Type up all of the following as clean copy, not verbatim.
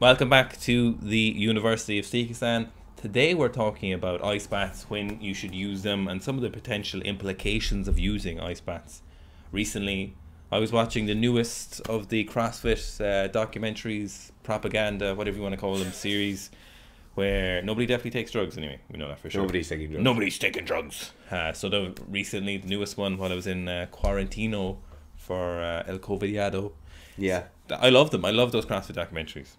Welcome back to the University of Sika. Today we're talking about ice baths, when you should use them, and some of the potential implications of using ice baths. Recently, I was watching the newest of the CrossFit documentaries, propaganda, whatever you want to call them, series, where nobody definitely takes drugs anyway. We know that for sure. Nobody's taking drugs. Nobody's taking drugs. Recently, the newest one, while I was in Quarantino for El Covidiado. Yeah. I love them. I love those CrossFit documentaries.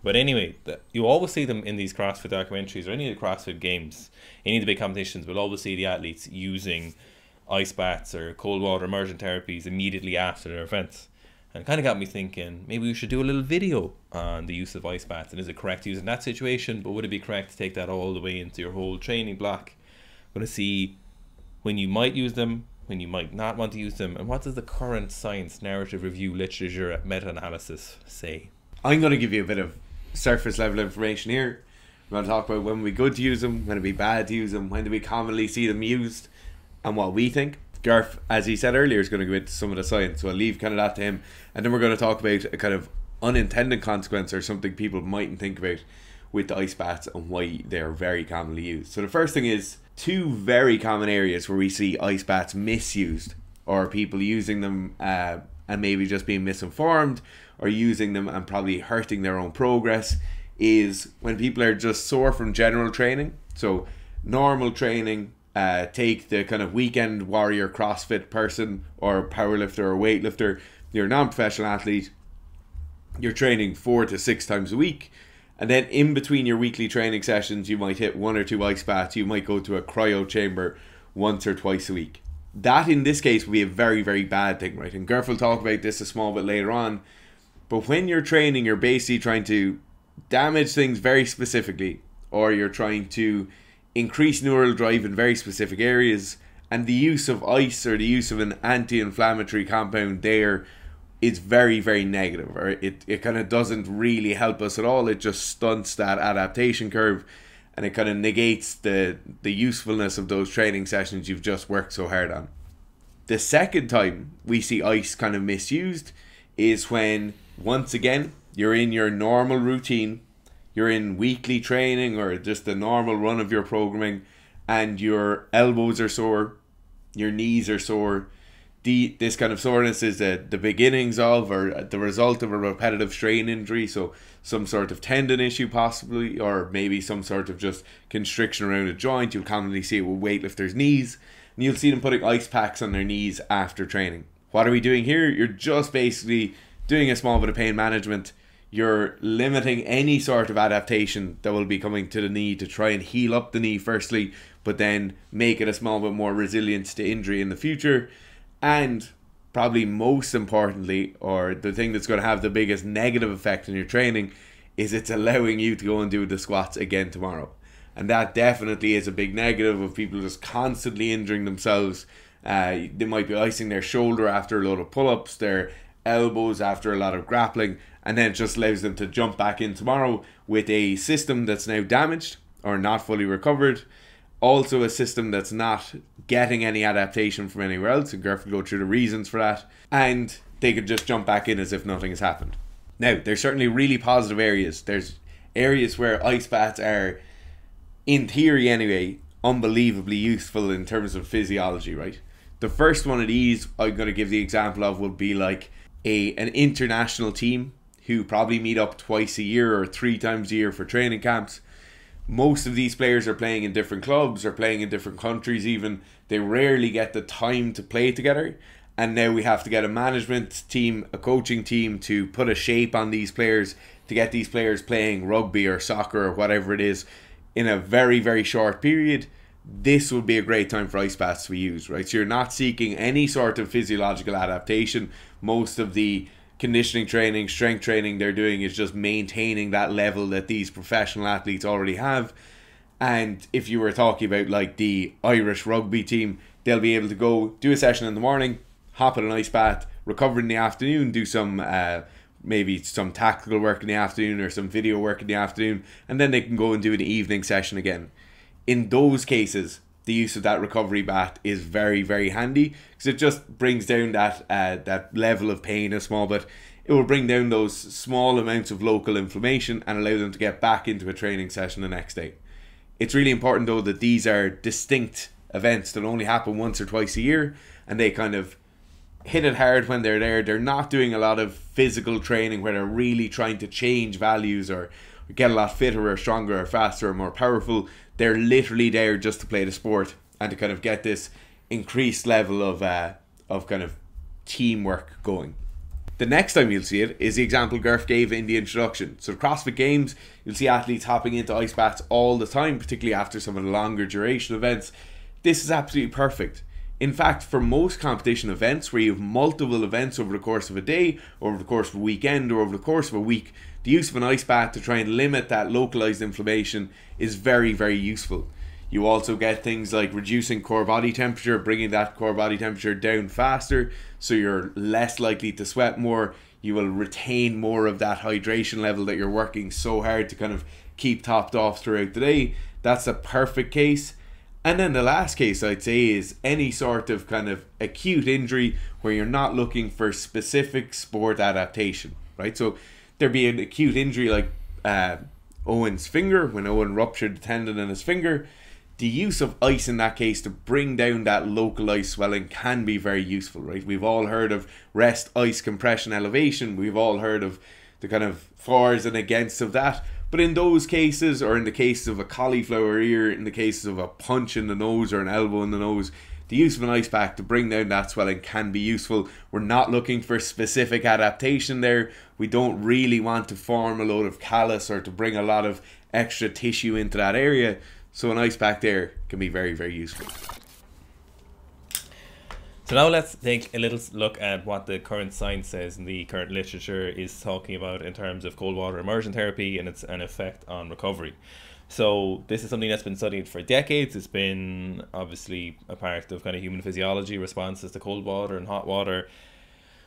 But anyway, you always see them in these CrossFit documentaries or any of the CrossFit games, any of the big competitions. We'll always see the athletes using ice baths or cold water immersion therapies immediately after their events. And it kind of got me thinking, maybe we should do a little video on the use of ice baths. And is it correct to use in that situation? But would it be correct to take that all the way into your whole training block? We're going to see when you might use them, when you might not want to use them, and what does the current science, narrative review, literature, meta-analysis say? I'm going to give you a bit of surface level information here. We're going to talk about when it be good to use them, when it be bad to use them, when do we commonly see them used, and what we think. Garth, as he said earlier, is going to go into some of the science, so I'll leave kind of that to him. And then we're going to talk about a kind of unintended consequence, or something people mightn't think about with the ice baths and why they're very commonly used. So the first thing is two very common areas where we see ice baths misused, or people using them and maybe just being misinformed, or using them and probably hurting their own progress, is when people are just sore from general training. So normal training, take the kind of weekend warrior CrossFit person or powerlifter or weightlifter. You're a non-professional athlete, you're training 4 to 6 times a week, and then in between your weekly training sessions you might hit 1 or 2 ice baths. You might go to a cryo chamber once or twice a week. That in this case would be a very, very bad thing, right? And Garth will talk about this a small bit later on. But when you're training, you're basically trying to damage things very specifically, or you're trying to increase neural drive in very specific areas, and the use of ice or the use of an anti-inflammatory compound there is very, very negative, or it kind of doesn't really help us at all. It just stunts that adaptation curve, and it kind of negates the usefulness of those training sessions you've just worked so hard on. The second time we see ice kind of misused is when, once again, you're in your normal routine, you're in weekly training or just the normal run of your programming, and your elbows are sore, your knees are sore. This kind of soreness is the beginnings of, or the result of, a repetitive strain injury, so some sort of tendon issue possibly, or maybe some sort of just constriction around a joint. You'll commonly see it with weightlifters' knees, and you'll see them putting ice packs on their knees after training. What are we doing here? You're just basically doing a small bit of pain management. You're limiting any sort of adaptation that will be coming to the knee to try and heal up the knee firstly, but then make it a small bit more resilient to injury in the future. And probably most importantly, or the thing that's going to have the biggest negative effect on your training, is it's allowing you to go and do the squats again tomorrow. And that definitely is a big negative of people just constantly injuring themselves. They might be icing their shoulder after a load of pull-ups, their elbows after a lot of grappling, and then it just allows them to jump back in tomorrow with a system that's now damaged or not fully recovered. Also a system that's not getting any adaptation from anywhere else, and Garth will go through the reasons for that, and they could just jump back in as if nothing has happened. Now, there's certainly really positive areas. There's areas where ice baths are, in theory anyway, unbelievably useful in terms of physiology, right? The first one of these I'm going to give the example of would be like an international team who probably meet up twice a year or 3 times a year for training camps. Most of these players are playing in different clubs or playing in different countries even. They rarely get the time to play together. And now we have to get a management team, a coaching team to put a shape on these players, to get these players playing rugby or soccer or whatever it is in a very, very short period. This would be a great time for ice baths to be used, right? So you're not seeking any sort of physiological adaptation. Most of the conditioning training, strength training they're doing is just maintaining that level that these professional athletes already have. And if you were talking about like the Irish rugby team, they'll be able to go do a session in the morning, hop in an ice bath, recover in the afternoon, do some maybe some tactical work in the afternoon or some video work in the afternoon, and then they can go and do an evening session again. In those cases, the use of that recovery bath is very, very handy because it just brings down that level of pain a small bit. it will bring down those small amounts of local inflammation and allow them to get back into a training session the next day. It's really important though that these are distinct events that only happen once or twice a year, and they kind of hit it hard when they're there. They're not doing a lot of physical training where they're really trying to change values or get a lot fitter or stronger or faster or more powerful. They're literally there just to play the sport and to kind of get this increased level of kind of teamwork going. The next time you'll see it is the example Garth gave in the introduction. So CrossFit Games, you'll see athletes hopping into ice baths all the time, particularly after some of the longer duration events. This is absolutely perfect. In fact, for most competition events where you have multiple events over the course of a day, over the course of a weekend, or over the course of a week, the use of an ice bath to try and limit that localized inflammation is very, very useful. You also get things like reducing core body temperature, bringing that core body temperature down faster, so you're less likely to sweat more. You will retain more of that hydration level that you're working so hard to kind of keep topped off throughout the day. That's a perfect case. And then the last case I'd say is any sort of kind of acute injury where you're not looking for specific sport adaptation, right? So there'd be an acute injury like Owen's finger, when Owen ruptured the tendon in his finger. The use of ice in that case to bring down that localized swelling can be very useful, right? We've all heard of rest, ice, compression, elevation. We've all heard of the kind of fors and against of that. But in those cases, or in the cases of a cauliflower ear, in the cases of a punch in the nose or an elbow in the nose, the use of an ice pack to bring down that swelling can be useful. We're not looking for specific adaptation there. We don't really want to form a load of callus or to bring a lot of extra tissue into that area. So an ice pack there can be very, very useful. So now let's take a little look at what the current science says and the current literature is talking about in terms of cold water immersion therapy and its an effect on recovery. So this is something that's been studied for decades. It's been obviously a part of kind of human physiology, responses to cold water and hot water.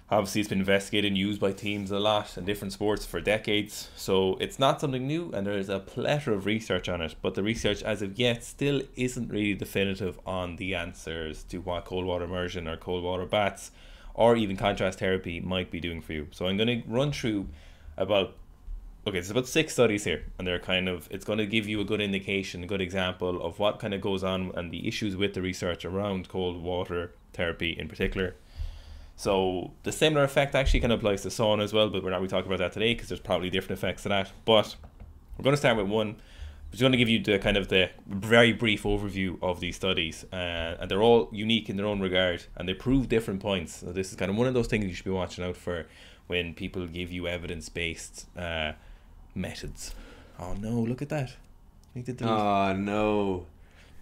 Obviously, it's been investigated and used by teams a lot in different sports for decades. So it's not something new, and there is a plethora of research on it. But the research as of yet still isn't really definitive on the answers to what cold water immersion or cold water baths or even contrast therapy might be doing for you. So I'm going to run through there's about 6 studies here, and they're kind of, it's going to give you a good indication, a good example of what kind of goes on and the issues with the research around cold water therapy in particular. So the similar effect actually kind of applies to sauna as well, but we're not really talking about that today because there's probably different effects to that. But we're going to start with one. I'm just going to give you the kind of the very brief overview of these studies, and they're all unique in their own regard, and they prove different points. So this is kind of one of those things you should be watching out for when people give you evidence-based methods. Oh no, look at that. Oh no.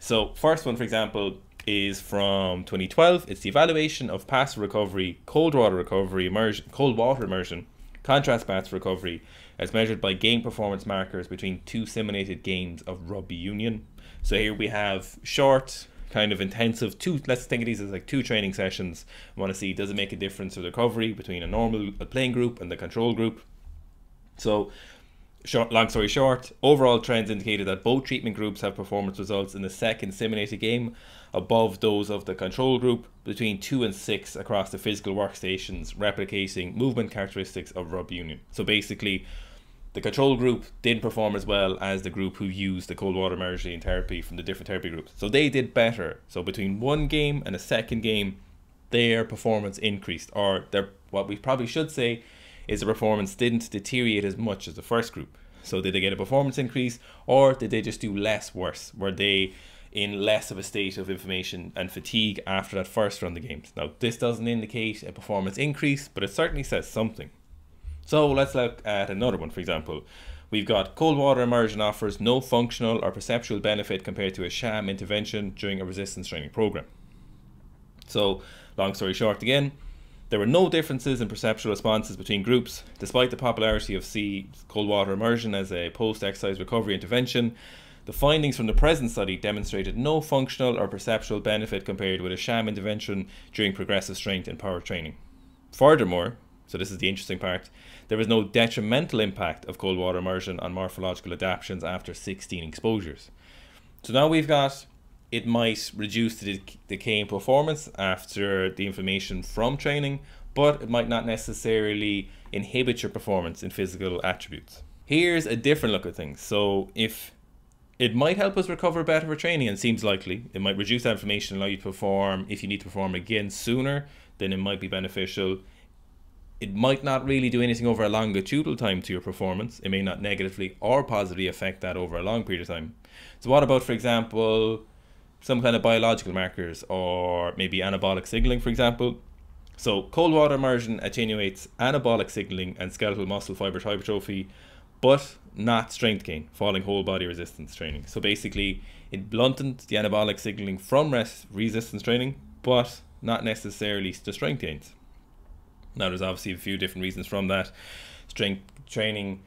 So first one, for example, is from 2012. It's the evaluation of passive recovery, cold water immersion, contrast baths recovery as measured by game performance markers between 2 simulated games of rugby union. So here we have short, kind of intensive, let's think of these as like 2 training sessions. I want to see, does it make a difference to the recovery between a normal playing group and the control group? So long story short, overall trends indicated that both treatment groups have performance results in the second simulated game above those of the control group, between 2 and 6 across the physical workstations, replicating movement characteristics of rugby union. So basically, the control group didn't perform as well as the group who used the cold water immersion therapy from the different therapy groups. So they did better. So between one game and a second game, their performance increased, or what we probably should say is the performance didn't deteriorate as much as the first group. So did they get a performance increase, or did they just do less worse? Were they in less of a state of inflammation and fatigue after that first run of the games? Now, this doesn't indicate a performance increase, but it certainly says something. So let's look at another one. For example, we've got cold water immersion offers no functional or perceptual benefit compared to a sham intervention during a resistance training program. So long story short again, there were no differences in perceptual responses between groups, despite the popularity of cold water immersion as a post-exercise recovery intervention. The findings from the present study demonstrated no functional or perceptual benefit compared with a sham intervention during progressive strength and power training. Furthermore, so this is the interesting part, there was no detrimental impact of cold water immersion on morphological adaptations after 16 exposures. So now we've got, it might reduce the decay in performance after the inflammation from training, but it might not necessarily inhibit your performance in physical attributes. Here's a different look at things. So if it might help us recover better for training, and seems likely, it might reduce that inflammation and allow you to perform. If you need to perform again sooner, then it might be beneficial. It might not really do anything over a longitudinal time to your performance. It may not negatively or positively affect that over a long period of time. So what about, for example, some kind of biological markers, or maybe anabolic signaling, for example? So cold water immersion attenuates anabolic signaling and skeletal muscle fiber hypertrophy, but not strength gain, following whole body resistance training. So basically, it blunted the anabolic signaling from resistance training, but not necessarily the strength gains. Now, there's obviously a few different reasons from that. Strength training,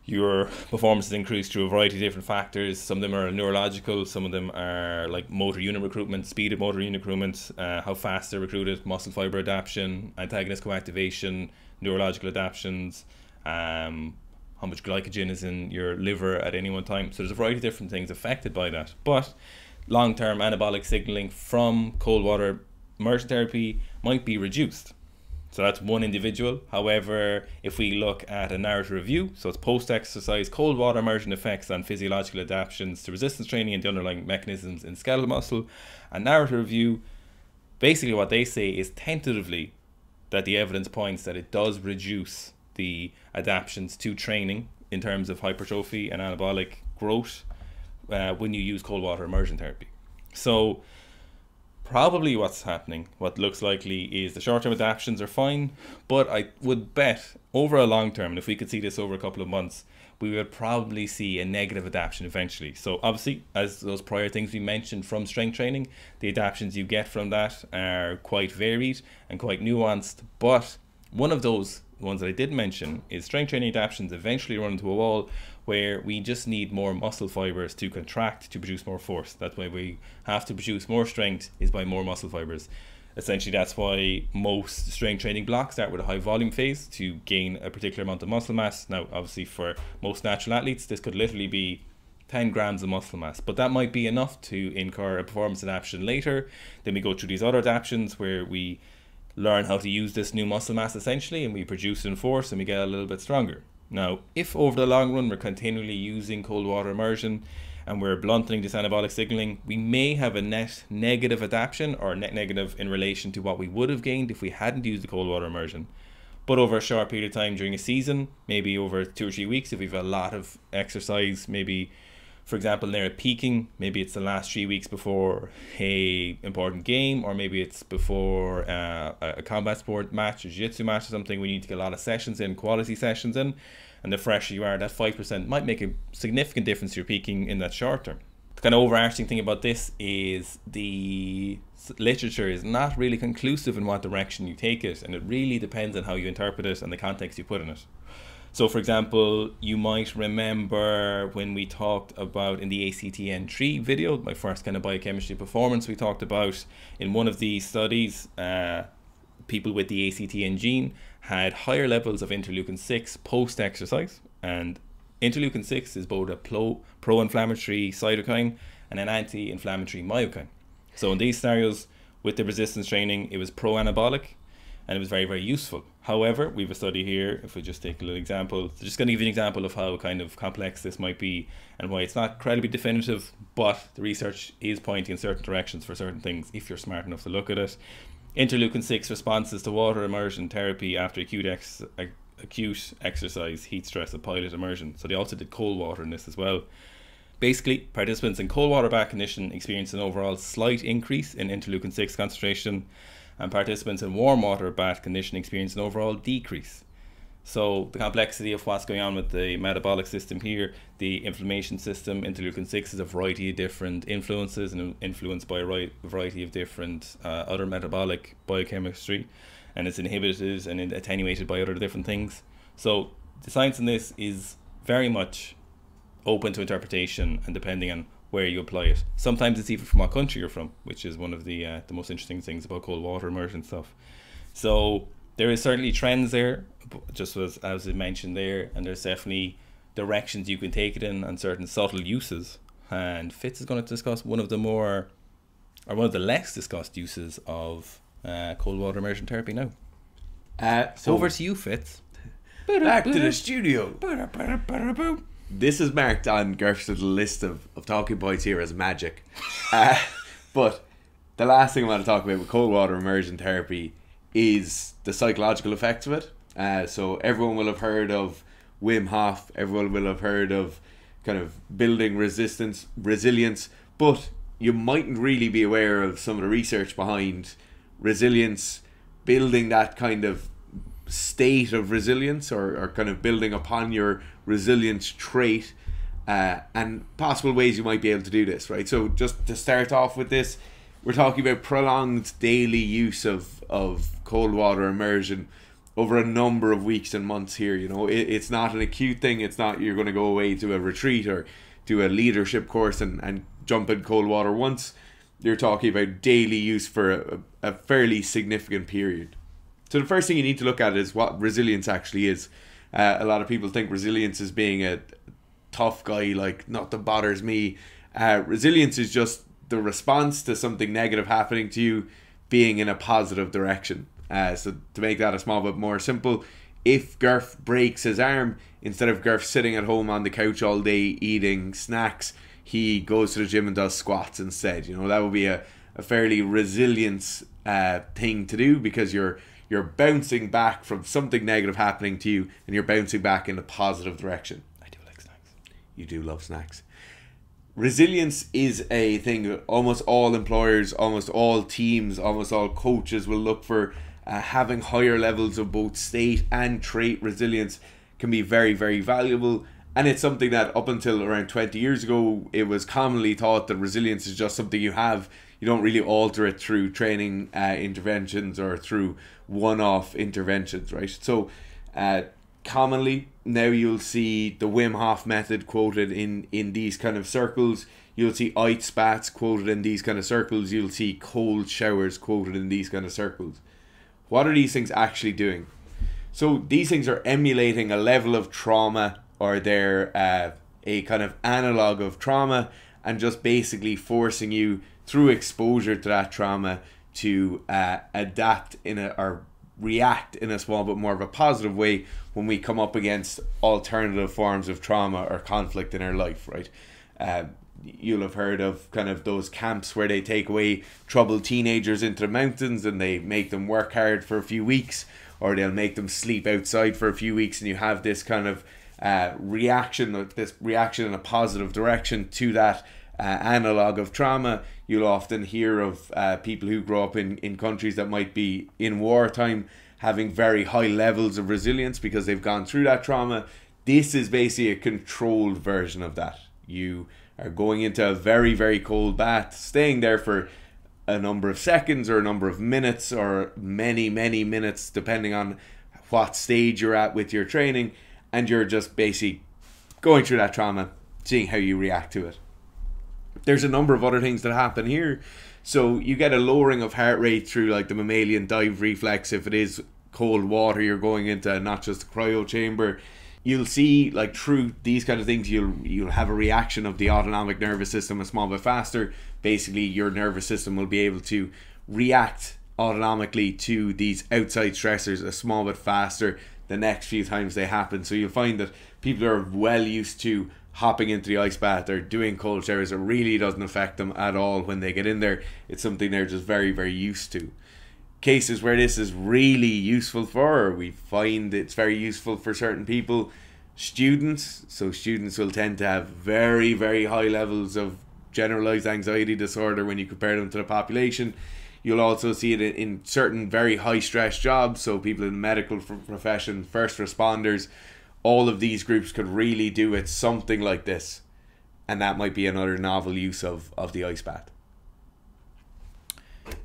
your performance is increased through a variety of different factors. Some of them are neurological, some of them are like motor unit recruitment, speed of motor unit recruitment, how fast they're recruited, muscle fiber adaptation, antagonist coactivation, neurological adaptations, how much glycogen is in your liver at any one time. So there's a variety of different things affected by that. But long-term anabolic signaling from cold water immersion therapy might be reduced. So that's one individual. However, if we look at a narrative review, so it's post-exercise cold water immersion effects on physiological adaptations to resistance training and the underlying mechanisms in skeletal muscle, a narrative review, basically what they say is tentatively that the evidence points that it does reduce the adaptations to training in terms of hypertrophy and anabolic growth when you use cold water immersion therapy. So probably what's happening, what looks likely, is the short-term adaptations are fine, but I would bet over a long term, and if we could see this over a couple of months, we would probably see a negative adaptation eventually. So obviously, as those prior things we mentioned from strength training, the adaptations you get from that are quite varied and quite nuanced, but one of those ones that I did mention is strength training adaptations eventually run into a wall where we just need more muscle fibers to contract to produce more force. That's why we have to produce more strength, is by more muscle fibers. Essentially, that's why most strength training blocks start with a high volume phase to gain a particular amount of muscle mass. Now, obviously, for most natural athletes, this could literally be 10 grams of muscle mass, but that might be enough to incur a performance adaptation later. Then we go through these other adaptations where we learn how to use this new muscle mass essentially, and we produce it in force and we get a little bit stronger. Now, if over the long run we're continually using cold water immersion and we're blunting this anabolic signaling, we may have a net negative adaptation, or net negative in relation to what we would have gained if we hadn't used the cold water immersion. But over a short period of time during a season, maybe over 2 or 3 weeks, if we've a lot of exercise, maybe for example, they're peaking, maybe it's the last 3 weeks before a important game, or maybe it's before a combat sport match or jiu-jitsu match or something. We need to get a lot of sessions in, quality sessions in, and the fresher you are, that 5% might make a significant difference to your peaking in that short term. The kind of overarching thing about this is the literature is not really conclusive in what direction you take it, and it really depends on how you interpret it and the context you put in it. So for example, you might remember when we talked about in the ACTN3 video, my first kind of biochemistry performance, we talked about in one of these studies, people with the ACTN gene had higher levels of interleukin-6 post-exercise, and interleukin-6 is both a pro-inflammatory cytokine and an anti-inflammatory myokine. So in these scenarios, with the resistance training, it was pro-anabolic, and it was very, very useful. However, we have a study here, if we just take a little example, so just going to give you an example of how kind of complex this might be and why it's not incredibly definitive, but the research is pointing in certain directions for certain things if you're smart enough to look at it. Interleukin-6 responses to water immersion therapy after acute exercise, heat stress, and pilot immersion. So they also did cold water in this as well. Basically, participants in cold water bath condition experienced an overall slight increase in interleukin-6 concentration, and participants in warm water bath condition experienced an overall decrease. So the complexity of what's going on with the metabolic system here, the inflammation system, interleukin-6 is a variety of different influences and influenced by a variety of different other metabolic biochemistry, and it's inhibited and attenuated by other different things. So the science in this is very much open to interpretation and depending on where you apply it. Sometimes it's even from what country you're from, which is one of the most interesting things about cold water immersion stuff. So there is certainly trends there, just as I mentioned there, and there's definitely directions you can take it in and certain subtle uses. And Fitz is going to discuss one of the less discussed uses of cold water immersion therapy now. So Over to you, Fitz. back to the studio. This is marked on Gerf's little list of talking points here as magic. But the last thing I want to talk about with cold water immersion therapy is the psychological effects of it. So everyone will have heard of Wim Hof. Everyone will have heard of kind of building resilience. But you mightn't really be aware of some of the research behind resilience, building that kind of state of resilience or kind of building upon your resilience trait, and possible ways you might be able to do this, right? So just to start off with this, we're talking about prolonged daily use of cold water immersion over a number of weeks and months here. You know, it's not an acute thing. It's not you're going to go away to a retreat or do a leadership course and jump in cold water once. You're talking about daily use for a fairly significant period. So the first thing you need to look at is what resilience actually is. A lot of people think resilience is being a tough guy, like nothing bothers me. Resilience is just the response to something negative happening to you being in a positive direction. So to make that a small bit more simple, if Gerf breaks his arm, instead of Gerf sitting at home on the couch all day eating snacks, he goes to the gym and does squats instead. You know, that would be a fairly resilience thing to do, because you're bouncing back from something negative happening to you and you're bouncing back in a positive direction. I do like snacks. You do love snacks. Resilience is a thing that almost all employers, almost all teams, almost all coaches will look for. Having higher levels of both state and trait resilience can be very, very valuable. And it's something that up until around 20 years ago, it was commonly thought that resilience is just something you have. You don't really alter it through training interventions or through one-off interventions, right? So commonly now you'll see the Wim Hof method quoted in these kind of circles. You'll see ice baths quoted in these kind of circles. You'll see cold showers quoted in these kind of circles. What are these things actually doing? So these things are emulating a level of trauma, or they're a kind of analog of trauma, and just basically forcing you through exposure to that trauma to adapt or react in a small bit more of a positive way when we come up against alternative forms of trauma or conflict in our life, right? You'll have heard of kind of those camps where they take away troubled teenagers into the mountains and they make them work hard for a few weeks, or they'll make them sleep outside for a few weeks, and you have this kind of reaction in a positive direction to that analog of trauma. You'll often hear of people who grow up in countries that might be in wartime having very high levels of resilience because they've gone through that trauma. This is basically a controlled version of that. You are going into a very, very cold bath, staying there for a number of seconds or a number of minutes or many, many minutes, depending on what stage you're at with your training, and you're just basically going through that trauma, seeing how you react to it. There's a number of other things that happen here. So you get a lowering of heart rate through like the mammalian dive reflex. If it is cold water you're going into, not just a cryo chamber, you'll see like through these kind of things you'll have a reaction of the autonomic nervous system a small bit faster. Basically your nervous system will be able to react autonomically to these outside stressors a small bit faster the next few times they happen. So you'll find that people are well used to hopping into the ice bath or doing cold showers. It really doesn't affect them at all when they get in there. It's something they're just very, very used to. Cases where this is really useful for, or we find it's very useful for certain people, students. So students will tend to have very, very high levels of generalized anxiety disorder when you compare them to the population. You'll also see it in certain very high stress jobs. So people in the medical profession, first responders, all of these groups could really do it something like this. And that might be another novel use of the ice bath.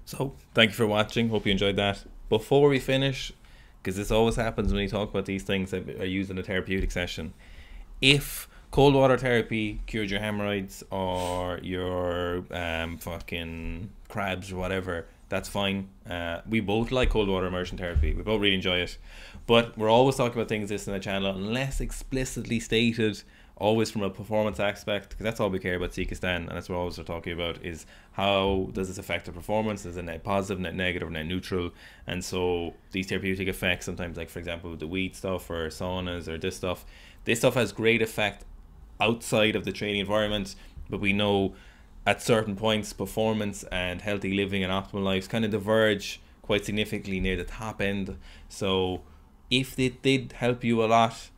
So, thank you for watching. Hope you enjoyed that. Before we finish, because this always happens when we talk about these things that are used in a therapeutic session, if cold water therapy cured your hemorrhoids or your fucking crabs or whatever, that's fine. We both like cold water immersion therapy. We both really enjoy it. But we're always talking about things this in the channel, unless explicitly stated always from a performance aspect, because that's all we care about Sika Stan, and that's what always we're talking about, is how does this affect the performance? Is it net positive, net negative, net neutral? And so these therapeutic effects, sometimes like for example the weed stuff or saunas or this stuff has great effect outside of the training environment, but we know at certain points performance and healthy living and optimal lives kind of diverge quite significantly near the top end. So if they did help you a lot,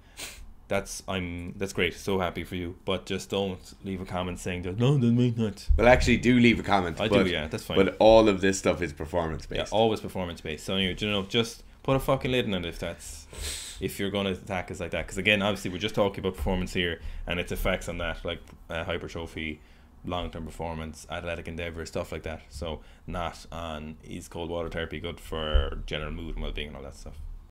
that's great, so happy for you, but just don't leave a comment saying that no, they might not. Well, actually, do leave a comment. Yeah, that's fine. But all of this stuff is performance based. Yeah, always performance based. So just put a fucking lid on it if you're going to attack us like that, because again, obviously we're just talking about performance here and its effects on that, like hypertrophy, long-term performance, athletic endeavor, stuff like that. So not on is cold water therapy good for general mood and well-being and all that stuff.